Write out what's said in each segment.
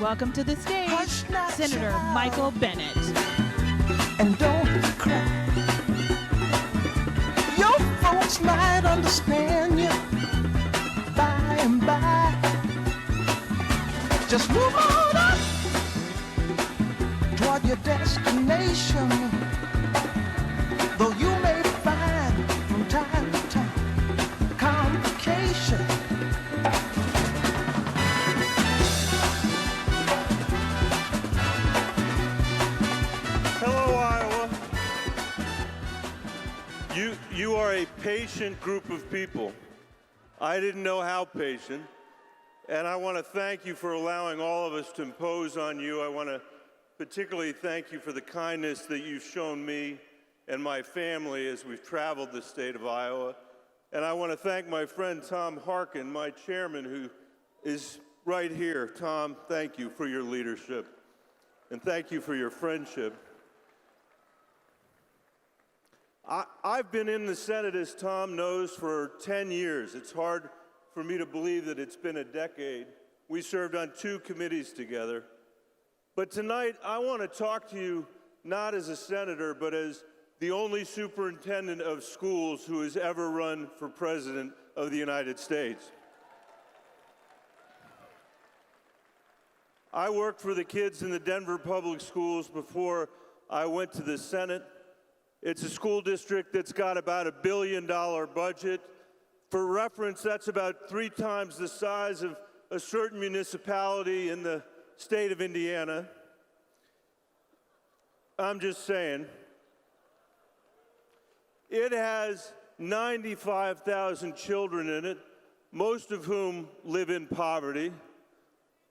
welcome to the stage Hush now, Senator child. Michael Bennet. And don't cry. Your folks might understand you by and by. Just move on up toward your destination. Though you may find from time to time complications. Hello, Iowa. You are a patient group of people. I didn't know how patient, and I want to thank you for allowing all of us to impose on you. I want to particularly thank you for the kindness that you've shown me and my family as we've traveled the state of Iowa. And I want to thank my friend Tom Harkin, my chairman, who is right here. Tom, thank you for your leadership, and thank you for your friendship. I've been in the Senate, as Tom knows, for 10 years. It's hard for me to believe that it's been a decade. We served on 2 committees together. But tonight, I want to talk to you not as a senator, but as the only superintendent of schools who has ever run for president of the United States. I worked for the kids in the Denver public schools before I went to the Senate. It's a school district that's got about $1 billion budget. For reference, that's about 3 times the size of a certain municipality in the state of Indiana. I'm just saying. It has 95,000 children in it, most of whom live in poverty,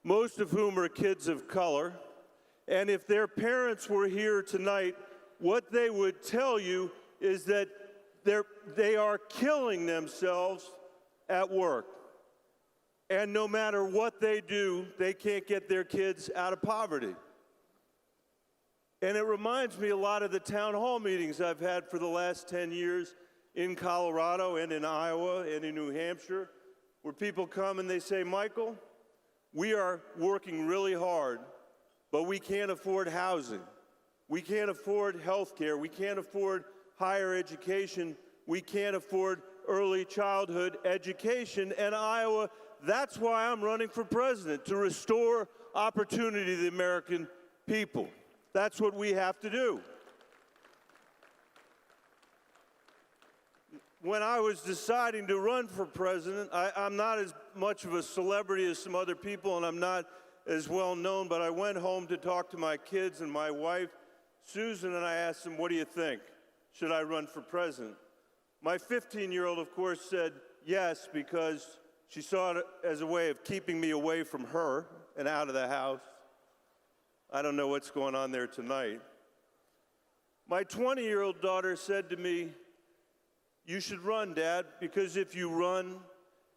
most of whom are kids of color. And if their parents were here tonight, what they would tell you is that they are killing themselves at work. And no matter what they do, they can't get their kids out of poverty. And it reminds me a lot of the town hall meetings I've had for the last 10 years in Colorado and in Iowa and in New Hampshire, where people come and they say, Michael, we are working really hard, but we can't afford housing. We can't afford health care. We can't afford higher education. We can't afford early childhood education. And Iowa, that's why I'm running for president, to restore opportunity to the American people. That's what we have to do. When I was deciding to run for president, I'm not as much of a celebrity as some other people, and I'm not as well known, but I went home to talk to my kids and my wife, Susan, and I asked them, what do you think? Should I run for president? My 15-year-old, of course, said yes, because she saw it as a way of keeping me away from her and out of the house. I don't know what's going on there tonight. My 20-year-old daughter said to me, you should run, Dad, because if you run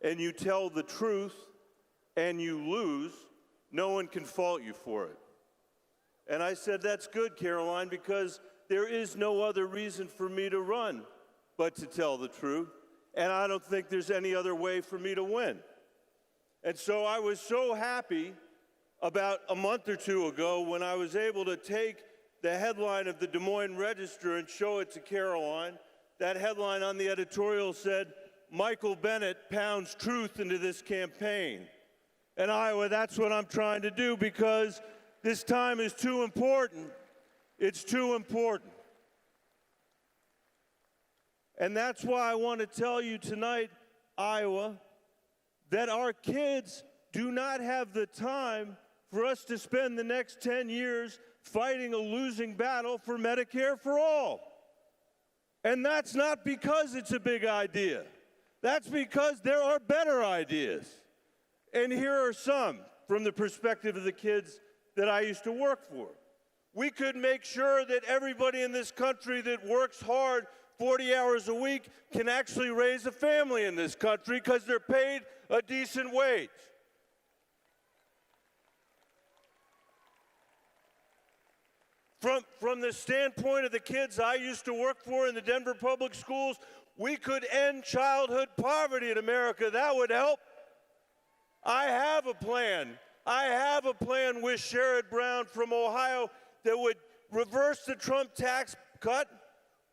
and you tell the truth and you lose, no one can fault you for it. And I said, that's good, Caroline, because there is no other reason for me to run but to tell the truth, and I don't think there's any other way for me to win. And so I was so happy about a month or 2 ago when I was able to take the headline of the Des Moines Register and show it to Caroline. That headline on the editorial said, Michael Bennet pounds truth into this campaign. And Iowa, that's what I'm trying to do, because this time is too important. It's too important. And that's why I want to tell you tonight, Iowa, that our kids do not have the time for us to spend the next 10 years fighting a losing battle for Medicare for all. And that's not because it's a big idea. That's because there are better ideas. And here are some from the perspective of the kids that I used to work for. We could make sure that everybody in this country that works hard 40 hours a week can actually raise a family in this country because they're paid a decent wage. From the standpoint of the kids I used to work for in the Denver public schools, we could end childhood poverty in America. That would help. I have a plan I have a plan with Sherrod Brown from Ohio that would reverse the Trump tax cut,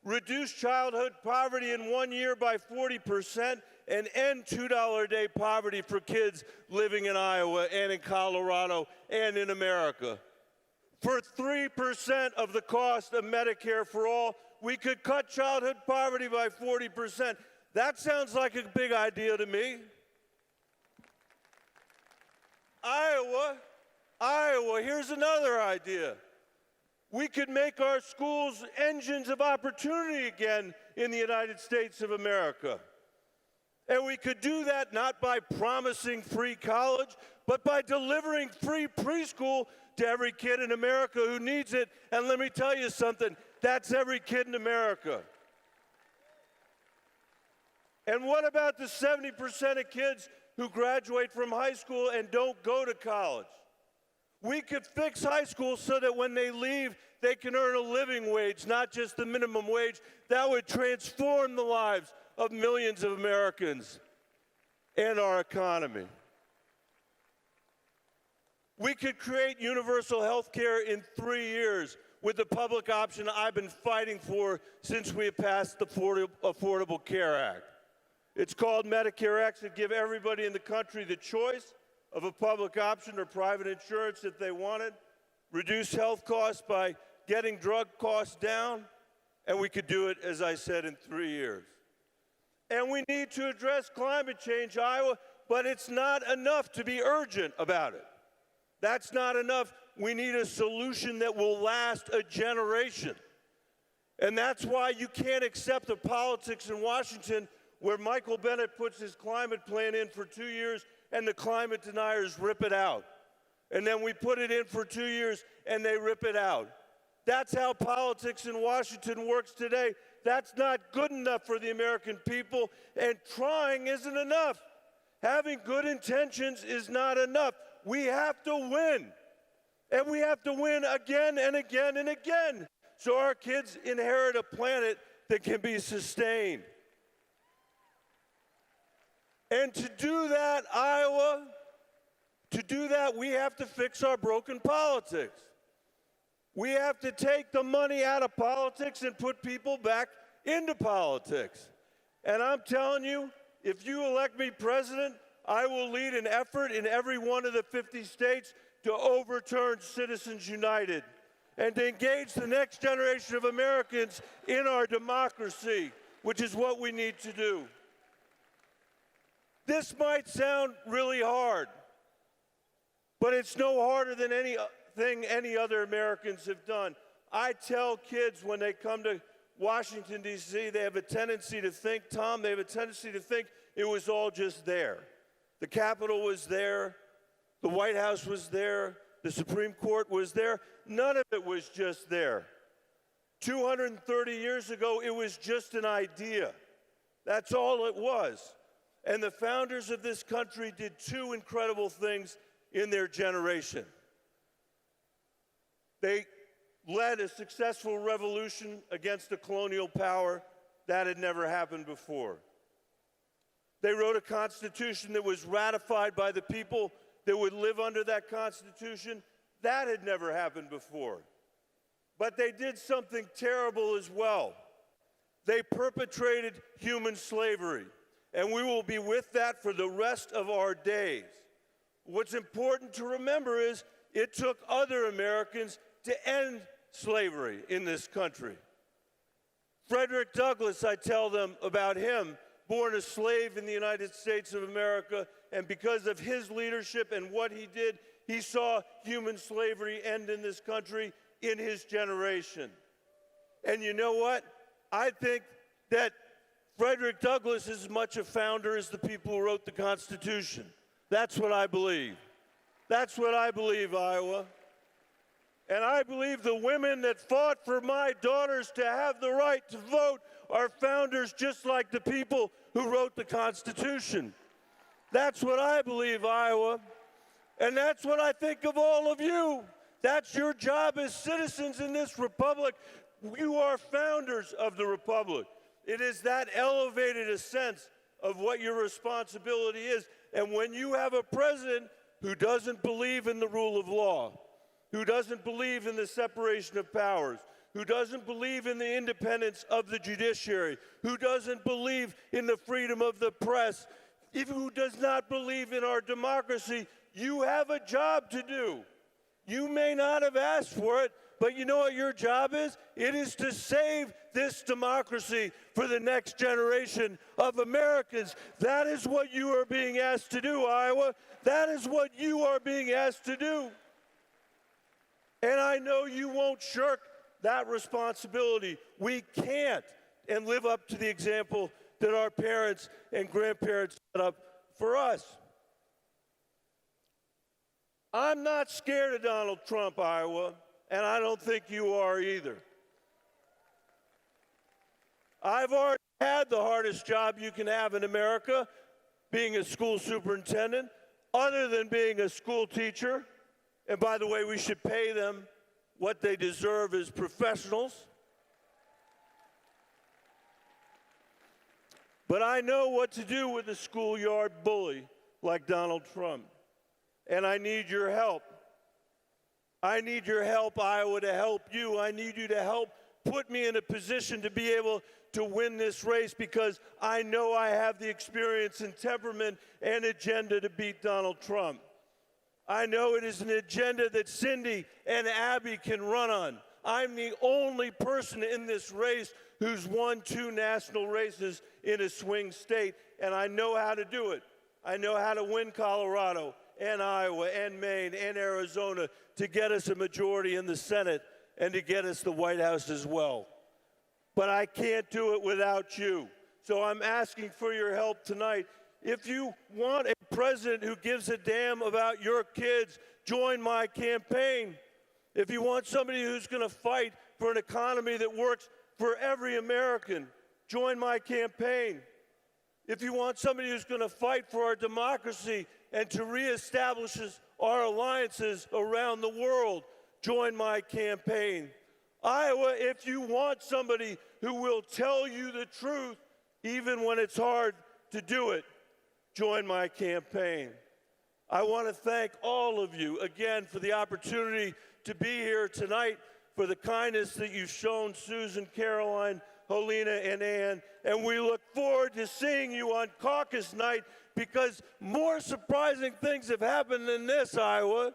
reduce childhood poverty in 1 year by 40%, and end $2 a day poverty for kids living in Iowa and in Colorado and in America. For 3% of the cost of Medicare for all, we could cut childhood poverty by 40%. That sounds like a big idea to me. Iowa, here's another idea. We could make our schools engines of opportunity again in the United States of America. And we could do that not by promising free college, but by delivering free preschool to every kid in America who needs it. And let me tell you something, that's every kid in America. And what about the 70% of kids who graduate from high school and don't go to college? We could fix high school so that when they leave, they can earn a living wage, not just the minimum wage. That would transform the lives of millions of Americans and our economy. We could create universal health care in 3 years with the public option I've been fighting for since we passed the Affordable Care Act. It's called Medicare X. It gives everybody in the country the choice of a public option or private insurance if they wanted, reduce health costs by getting drug costs down, and we could do it, as I said, in 3 years. And we need to address climate change, Iowa, but it's not enough to be urgent about it. That's not enough. We need a solution that will last a generation. And that's why you can't accept the politics in Washington where Michael Bennet puts his climate plan in for 2 years and the climate deniers rip it out. And then we put it in for 2 years and they rip it out. That's how politics in Washington works today. That's not good enough for the American people, and trying isn't enough. Having good intentions is not enough. We have to win. And we have to win again and again and again so our kids inherit a planet that can be sustained. And to do that, Iowa, we have to fix our broken politics. We have to take the money out of politics and put people back into politics. And I'm telling you, if you elect me president, I will lead an effort in every one of the 50 states to overturn Citizens United and to engage the next generation of Americans in our democracy, which is what we need to do. This might sound really hard, but it's no harder than anything any other Americans have done. I tell kids when they come to Washington, D.C., they have a tendency to think, Tom, they have a tendency to think it was all just there. The Capitol was there, the White House was there, the Supreme Court was there. None of it was just there. 230 years ago, it was just an idea. That's all it was. And the founders of this country did two incredible things in their generation. They led a successful revolution against a colonial power that had never happened before. They wrote a constitution that was ratified by the people that would live under that constitution. That had never happened before. But they did something terrible as well. They perpetrated human slavery, and we will be with that for the rest of our days. What's important to remember is it took other Americans to end slavery in this country. Frederick Douglass, I tell them about him, born a slave in the United States of America, and because of his leadership and what he did, he saw human slavery end in this country in his generation. And you know what? I think that Frederick Douglass is as much a founder as the people who wrote the Constitution. That's what I believe. That's what I believe, Iowa. And I believe the women that fought for my daughters to have the right to vote are founders just like the people who wrote the Constitution. That's what I believe, Iowa. And that's what I think of all of you. That's your job as citizens in this republic. You are founders of the republic. It is that elevated a sense of what your responsibility is. And when you have a president who doesn't believe in the rule of law, who doesn't believe in the separation of powers, who doesn't believe in the independence of the judiciary, who doesn't believe in the freedom of the press, even who does not believe in our democracy, you have a job to do. You may not have asked for it, but you know what your job is? It is to save this democracy for the next generation of Americans. That is what you are being asked to do, Iowa. That is what you are being asked to do. And I know you won't shirk that responsibility. We can't and live up to the example that our parents and grandparents set up for us. I'm not scared of Donald Trump, Iowa, and I don't think you are either. I've already had the hardest job you can have in America, being a school superintendent, other than being a school teacher. And by the way, we should pay them what they deserve as professionals. But I know what to do with a schoolyard bully like Donald Trump. And I need your help. I need your help, Iowa, to help you. I need you to help put me in a position to be able to win this race, because I know I have the experience and temperament and agenda to beat Donald Trump. I know it is an agenda that Cindy and Abby can run on. I'm the only person in this race who's won 2 national races in a swing state, and I know how to do it. I know how to win Colorado and Iowa and Maine and Arizona to get us a majority in the Senate and to get us the White House as well. But I can't do it without you. So I'm asking for your help tonight. If you want a president who gives a damn about your kids, join my campaign. If you want somebody who's going to fight for an economy that works for every American, join my campaign. If you want somebody who's going to fight for our democracy and to reestablish our alliances around the world, join my campaign. Iowa, if you want somebody who will tell you the truth, even when it's hard to do it, join my campaign. I want to thank all of you again for the opportunity to be here tonight, for the kindness that you've shown Susan, Caroline, Helena, and Ann. And we look forward to seeing you on caucus night, because more surprising things have happened than this, Iowa.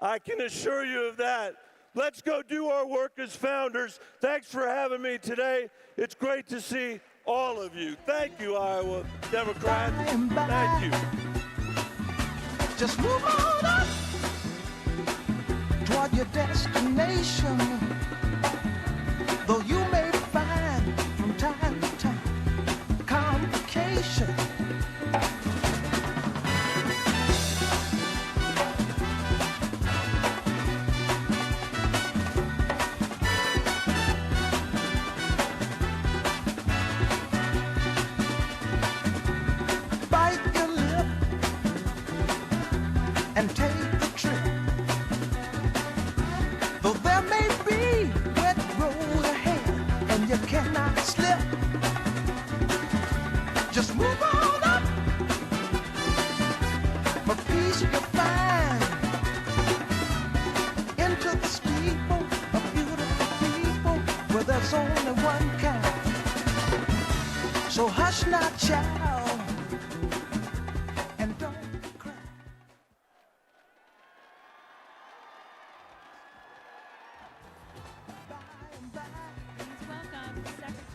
I can assure you of that. Let's go do our work as founders. Thanks for having me today. It's great to see all of you. Thank you, Iowa Democrats. Thank you. Just move on up toward your destination. Though you may find from time to time complications. Bite your lip and take the trip. Though there may be wet road ahead and you cannot slip, just move on up. For peace you'll find into the steeple of beautiful people where there's only one kind. So hush not, child, and don't cry. Bye and bye. Please welcome Secretary